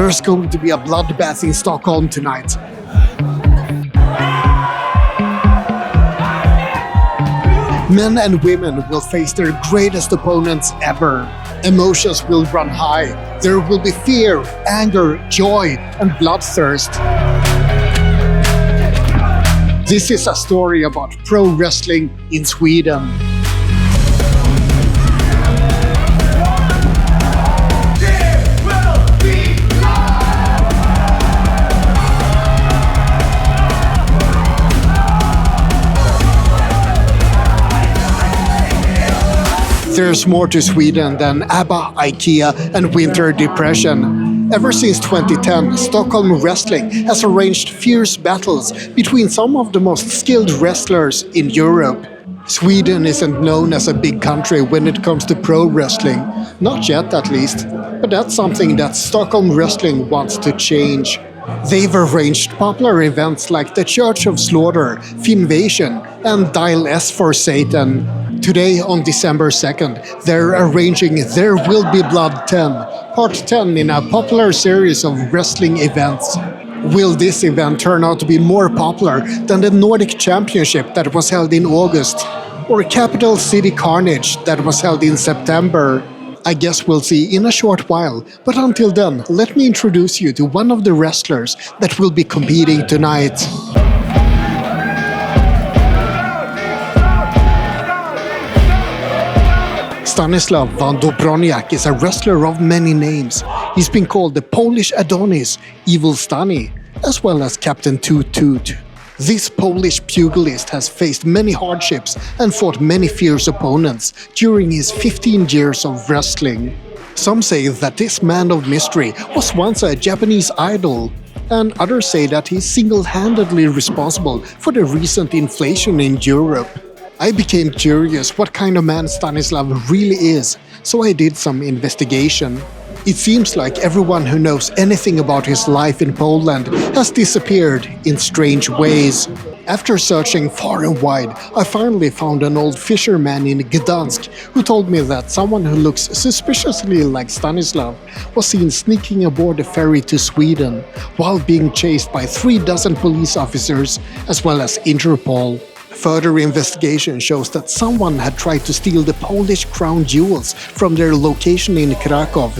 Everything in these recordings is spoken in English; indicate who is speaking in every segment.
Speaker 1: There's going to be a bloodbath in Stockholm tonight. Men and women will face their greatest opponents ever. Emotions will run high. There will be fear, anger, joy, and bloodthirst. This is a story about pro wrestling in Sweden. There's more to Sweden than ABBA, IKEA, and winter depression. Ever since 2010, Sthlm Wrestling has arranged fierce battles between some of the most skilled wrestlers in Europe. Sweden isn't known as a big country when it comes to pro wrestling. Not yet, at least. But that's something that Sthlm Wrestling wants to change. They've arranged popular events like the Church of Slaughter, Finvasion, and Dial S for Satan. Today, on December 2nd, they're arranging There Will Be Blood 10, Part 10 in a popular series of wrestling events. Will this event turn out to be more popular than the Nordic Championship that was held in August? Or Capital City Carnage that was held in September? I guess we'll see in a short while, but until then, let me introduce you to one of the wrestlers that will be competing tonight. Stanislaw van Dobroniak is a wrestler of many names. He's been called the Polish Adonis, Evil Stani, as well as Captain TooT TooT. This Polish pugilist has faced many hardships and fought many fierce opponents during his 15 years of wrestling. Some say that this man of mystery was once a Japanese idol, and others say that he's single-handedly responsible for the recent inflation in Europe. I became curious what kind of man Stanislav really is, so I did some investigation. It seems like everyone who knows anything about his life in Poland has disappeared in strange ways. After searching far and wide, I finally found an old fisherman in Gdansk who told me that someone who looks suspiciously like Stanislav was seen sneaking aboard a ferry to Sweden while being chased by 36 police officers as well as Interpol. Further investigation shows that someone had tried to steal the Polish crown jewels from their location in Krakow,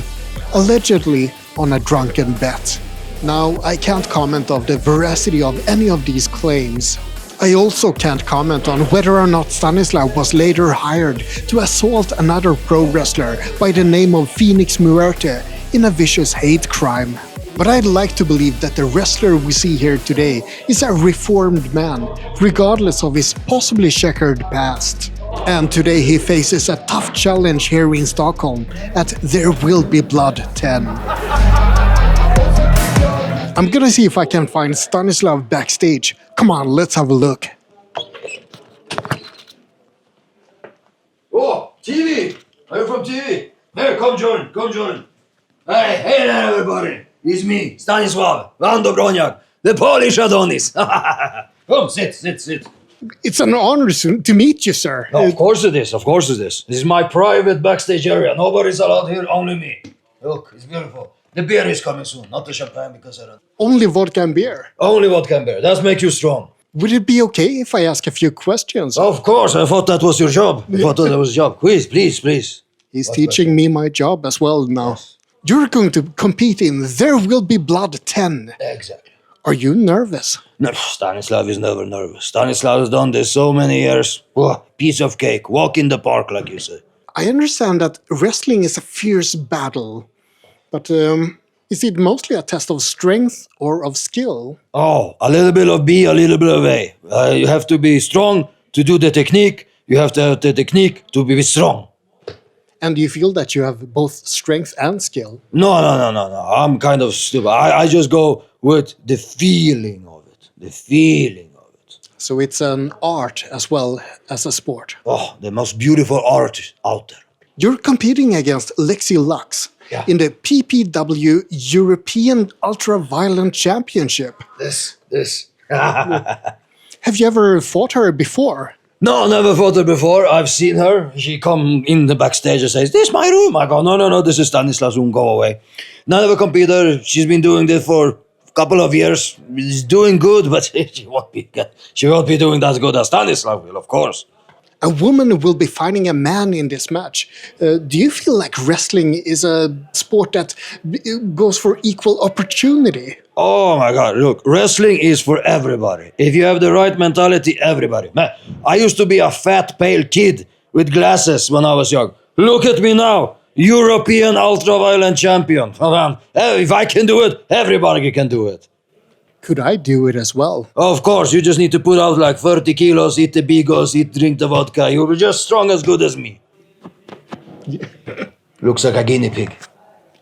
Speaker 1: allegedly on a drunken bet. Now, I can't comment on the veracity of any of these claims. I also can't comment on whether or not Stanislav was later hired to assault another pro wrestler by the name of Phoenix Muerte in a vicious hate crime. But I'd like to believe that the wrestler we see here today is a reformed man, regardless of his possibly checkered past. And today he faces a tough challenge here in Stockholm at There Will Be Blood 10. I'm gonna see if I can find Stanislav backstage. Come on, let's have a look.
Speaker 2: Oh, TV! Are you from TV? Here, come join. Hey there, everybody! It's me, Stanislaw van Dobroniak, the Polish Adonis. Come, sit.
Speaker 1: It's an honor to meet you, sir.
Speaker 2: No, of course it is. This is my private backstage area. Nobody's allowed here, only me. Look, it's beautiful. The beer is coming soon, not the champagne because I don't...
Speaker 1: Only vodka and beer?
Speaker 2: Only vodka and beer. That makes you strong.
Speaker 1: Would it be okay if I ask a few questions?
Speaker 2: Of course, I thought that was your job. Please.
Speaker 1: He's teaching me my job as well now.
Speaker 2: Yes.
Speaker 1: You're going to compete in There Will Be Blood 10.
Speaker 2: Exactly.
Speaker 1: Are you nervous?
Speaker 2: No, Stanislav is never nervous. Stanislav has done this so many years. Piece of cake. Walk in the park, like you say.
Speaker 1: I understand that wrestling is a fierce battle. But is it mostly a test of strength or of skill?
Speaker 2: Oh, a little bit of B, a little bit of A. You have to be strong to do the technique. You have to have the technique to be strong.
Speaker 1: And do you feel that you have both strength and skill?
Speaker 2: No. I'm kind of stupid. I just go with the feeling of it.
Speaker 1: So it's an art as well as a sport.
Speaker 2: Oh, the most beautiful art out there.
Speaker 1: You're competing against Lexi Lux in the PPW European Ultra-Violent Championship.
Speaker 2: This.
Speaker 1: Have you ever fought her before?
Speaker 2: No, never fought her before. I've seen her. She come in the backstage and says, "This is my room." I go, no, this is Stanislaw's room. Go away. Never compete her. She's been doing this for a couple of years. She's doing good, but she won't be doing as good as Stanislaw will, of course.
Speaker 1: A woman will be fighting a man in this match. Do you feel like wrestling is a sport that goes for equal opportunity?
Speaker 2: Oh my God, look, wrestling is for everybody. If you have the right mentality, everybody. Man, I used to be a fat, pale kid with glasses when I was young. Look at me now, European ultra-violent champion. If I can do it, everybody can do it.
Speaker 1: Could I do it as well?
Speaker 2: Of course, you just need to put out like 30 kilos, eat the bigos, drink the vodka. You'll be just strong as good as me. Looks like a guinea pig.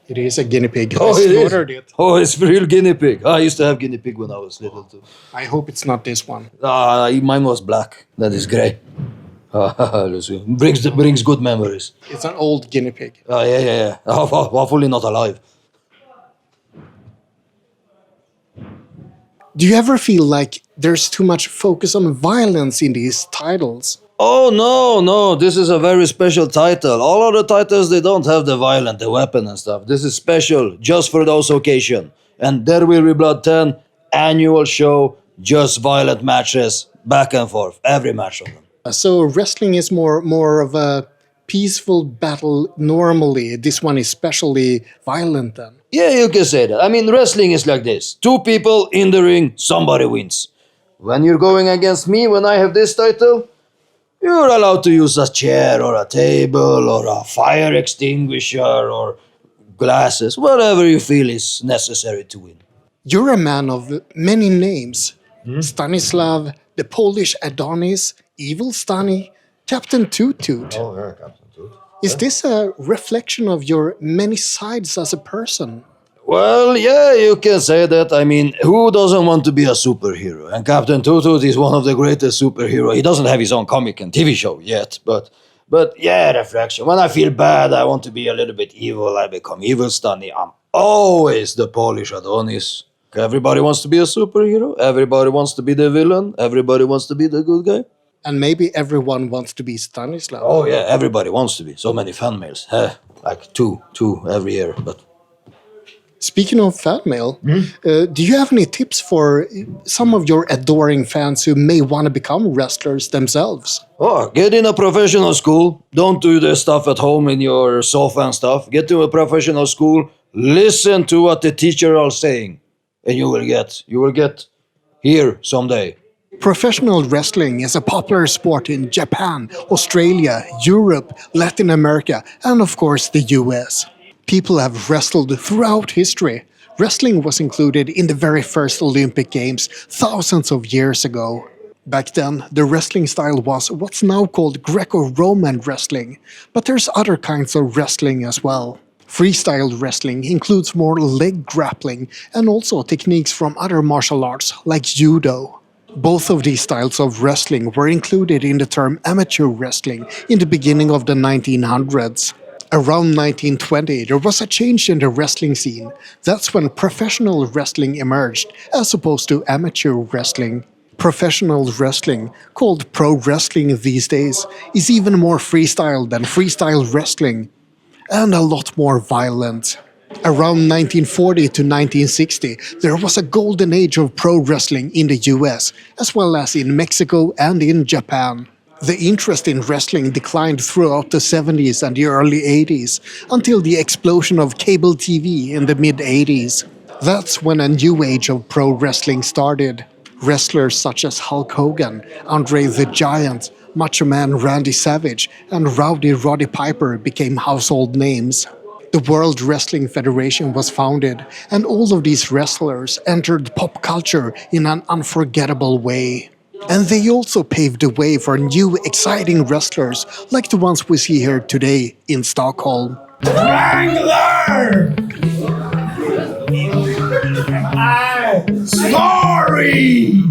Speaker 1: It is a guinea pig.
Speaker 2: Oh,
Speaker 1: I slaughtered it.
Speaker 2: Oh, it's real guinea pig. I used to have guinea pig when I was little too.
Speaker 1: I hope it's not this one.
Speaker 2: Mine was black. That is grey. Brings good memories.
Speaker 1: It's an old guinea pig.
Speaker 2: Yeah. Hopefully not alive.
Speaker 1: Do you ever feel like there's too much focus on violence in these titles?
Speaker 2: Oh, no, this is a very special title. All other titles, they don't have the violent, the weapon and stuff. This is special, just for those occasion. And There Will Be Blood 10, annual show, just violent matches, back and forth, every match of them.
Speaker 1: So wrestling is more of a peaceful battle normally. This one is especially violent then.
Speaker 2: Yeah, you can say that. I mean, wrestling is like this. Two people in the ring, somebody wins. When you're going against me, when I have this title, you're allowed to use a chair or a table or a fire extinguisher or glasses, whatever you feel is necessary to win.
Speaker 1: You're a man of many names. Stanislaw, the Polish Adonis, Evil Stani, Captain TooT TooT.
Speaker 2: Oh, yeah, Captain TooT.
Speaker 1: Is this a reflection of your many sides as a person?
Speaker 2: Well, yeah, you can say that. I mean, who doesn't want to be a superhero? And Captain TooT TooT is one of the greatest superheroes. He doesn't have his own comic and TV show yet, but yeah, reflection. When I feel bad, I want to be a little bit evil, I become Evil Stani. I'm always the Polish Adonis. Everybody wants to be a superhero. Everybody wants to be the villain. Everybody wants to be the good guy.
Speaker 1: And maybe everyone wants to be Stanislaw.
Speaker 2: Oh yeah, everybody wants to be. So many fan mails. Like two every year. But
Speaker 1: speaking of fan mail, do you have any tips for some of your adoring fans who may want to become wrestlers themselves?
Speaker 2: Oh, get in a professional school. Don't do this stuff at home in your sofa and stuff. Get to a professional school. Listen to what the teacher are saying, and you will get here someday.
Speaker 1: Professional wrestling is a popular sport in Japan, Australia, Europe, Latin America, and of course the US. People have wrestled throughout history. Wrestling was included in the very first Olympic Games thousands of years ago. Back then, the wrestling style was what's now called Greco-Roman wrestling, but there's other kinds of wrestling as well. Freestyle wrestling includes more leg grappling and also techniques from other martial arts like judo. Both of these styles of wrestling were included in the term amateur wrestling in the beginning of the 1900s. Around 1920, there was a change in the wrestling scene. That's when professional wrestling emerged, as opposed to amateur wrestling. Professional wrestling, called pro wrestling these days, is even more freestyle than freestyle wrestling, and a lot more violent. Around 1940 to 1960, there was a golden age of pro wrestling in the US, as well as in Mexico and in Japan. The interest in wrestling declined throughout the 70s and the early 80s, until the explosion of cable TV in the mid-80s. That's when a new age of pro wrestling started. Wrestlers such as Hulk Hogan, Andre the Giant, Macho Man Randy Savage, and Rowdy Roddy Piper became household names. The World Wrestling Federation was founded, and all of these wrestlers entered pop culture in an unforgettable way. And they also paved the way for new, exciting wrestlers like the ones we see here today in Stockholm.
Speaker 3: Wrangler! Sorry!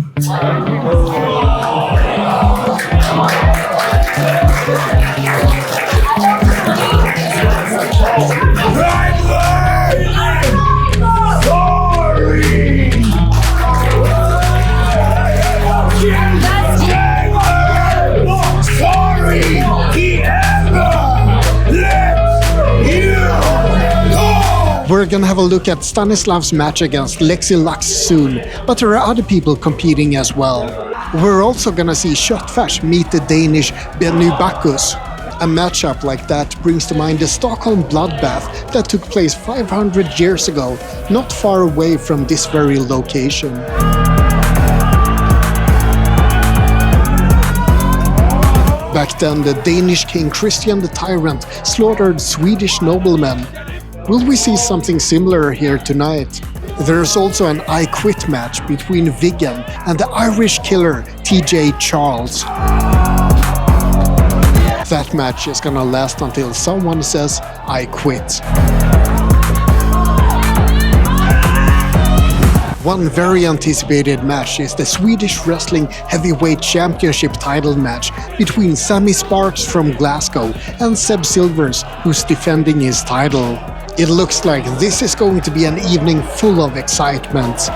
Speaker 1: We're gonna have a look at Stanislav's match against Lexi Lux soon, but there are other people competing as well. We're also gonna see Köttfärs meet the Danish Benny Bacchus. A matchup like that brings to mind the Stockholm bloodbath that took place 500 years ago, not far away from this very location. Back then, the Danish king Christian the Tyrant slaughtered Swedish noblemen. Will we see something similar here tonight? There's also an I Quit match between Viggen and the Irish killer TJ Charles. That match is gonna last until someone says, I quit. One very anticipated match is the Swedish Wrestling Heavyweight Championship title match between Sammy Sparks from Glasgow and Seb Silvers, who's defending his title. It looks like this is going to be an evening full of excitement.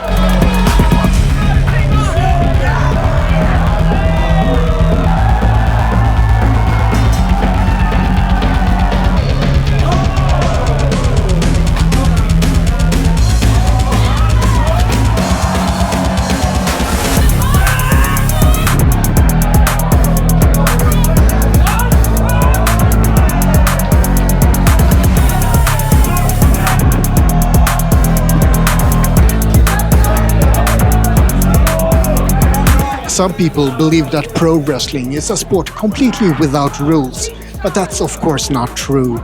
Speaker 1: Some people believe that pro wrestling is a sport completely without rules, but that's of course not true.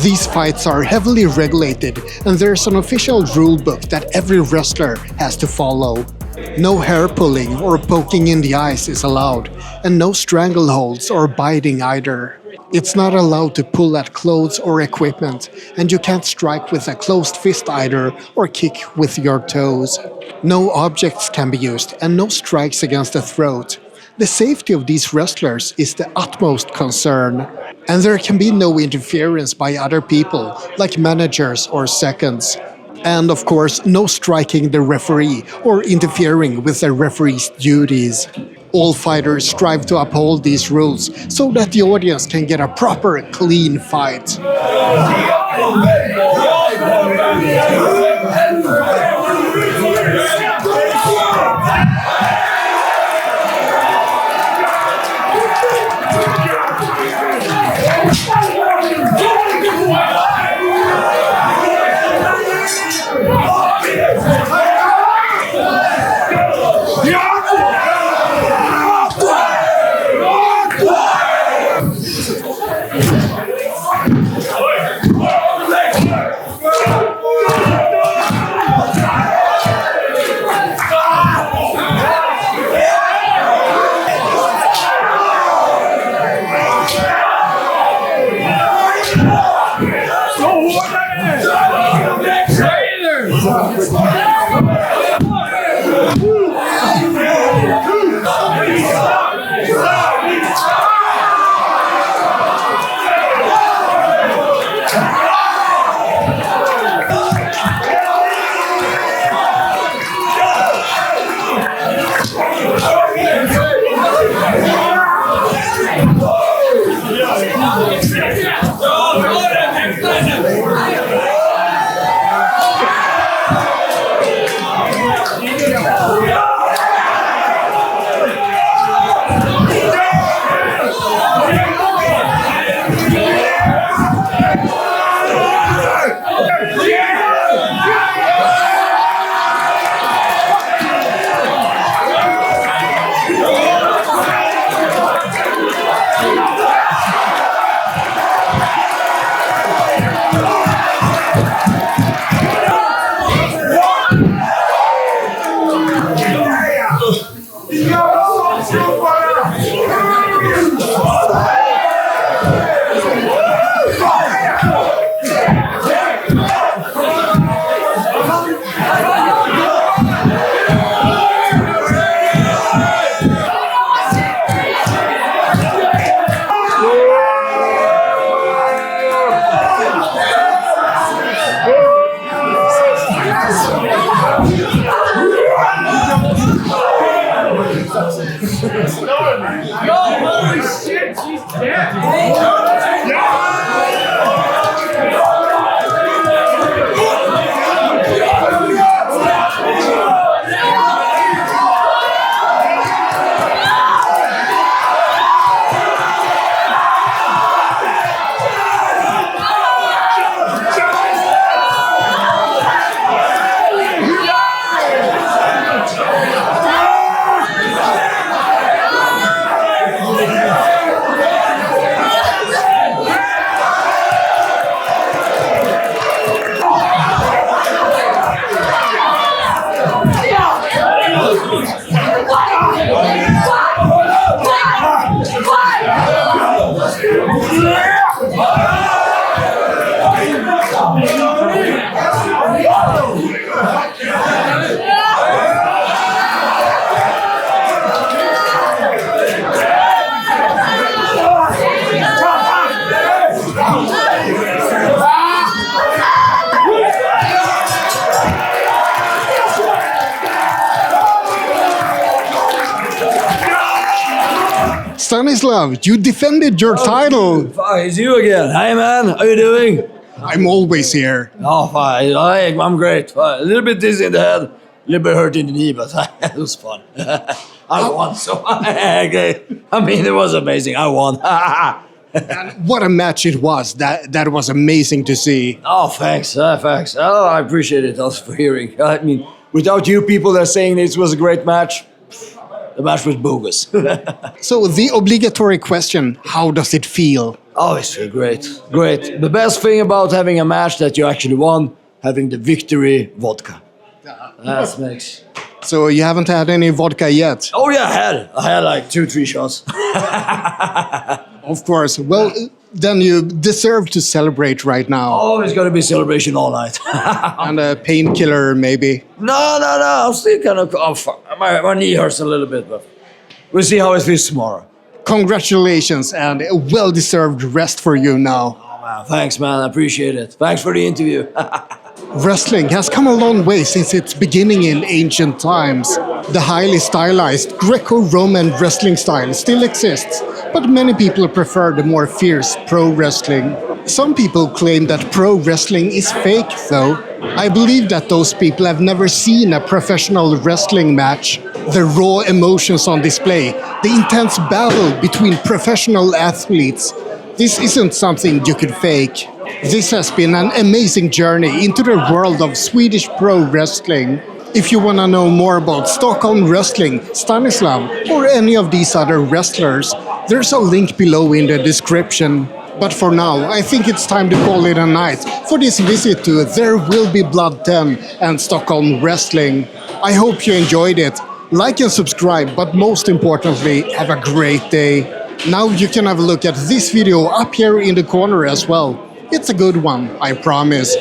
Speaker 1: These fights are heavily regulated, and there's an official rule book that every wrestler has to follow. No hair pulling or poking in the eyes is allowed, and no strangleholds or biting either. It's not allowed to pull at clothes or equipment, and you can't strike with a closed fist either or kick with your toes. No objects can be used, and no strikes against the throat. The safety of these wrestlers is the utmost concern, and there can be no interference by other people, like managers or seconds. And of course, no striking the referee or interfering with the referee's duties. All fighters strive to uphold these rules so that the audience can get a proper, clean fight.
Speaker 3: Holy shit, she's dead.
Speaker 1: Stanislav, you defended your title.
Speaker 2: Fuck, it's you again. Hi, man. How you doing?
Speaker 1: I'm always here.
Speaker 2: Oh, fine. I'm great. Fine. A little bit dizzy in the head, a little bit hurt in the knee, but it was fun. I won, so okay. I mean, it was amazing. I won.
Speaker 1: What a match it was. That was amazing to see.
Speaker 2: Oh, thanks. Thanks. Oh, I appreciate it also for hearing. I mean, without you people that are saying this was a great match, the match was bogus.
Speaker 1: So the obligatory question, how does it feel?
Speaker 2: Oh, it's great. Great. The best thing about having a match that you actually won, having the victory vodka. That makes...
Speaker 1: So you haven't had any vodka yet?
Speaker 2: Oh yeah, I had it. I had like 2-3 shots.
Speaker 1: Of course. Well, then you deserve to celebrate right now.
Speaker 2: Oh, it's gonna be celebration all night.
Speaker 1: And a painkiller, maybe.
Speaker 2: No. I'm still kind of... Oh, fuck. My knee hurts a little bit, but we'll see how it feels tomorrow.
Speaker 1: Congratulations and a well-deserved rest for you now.
Speaker 2: Oh, man. Thanks, man. I appreciate it. Thanks for the interview.
Speaker 1: Wrestling has come a long way since its beginning in ancient times. The highly stylized Greco-Roman wrestling style still exists, but many people prefer the more fierce pro wrestling. Some people claim that pro wrestling is fake, though. I believe that those people have never seen a professional wrestling match. The raw emotions on display, the intense battle between professional athletes. This isn't something you could fake. This has been an amazing journey into the world of Swedish pro wrestling. If you want to know more about Stockholm Wrestling, Stanislav, or any of these other wrestlers, there's a link below in the description. But for now, I think it's time to call it a night for this visit to There Will Be Blood 10 and Stockholm Wrestling. I hope you enjoyed it. Like and subscribe, but most importantly, have a great day. Now you can have a look at this video up here in the corner as well. It's a good one, I promise.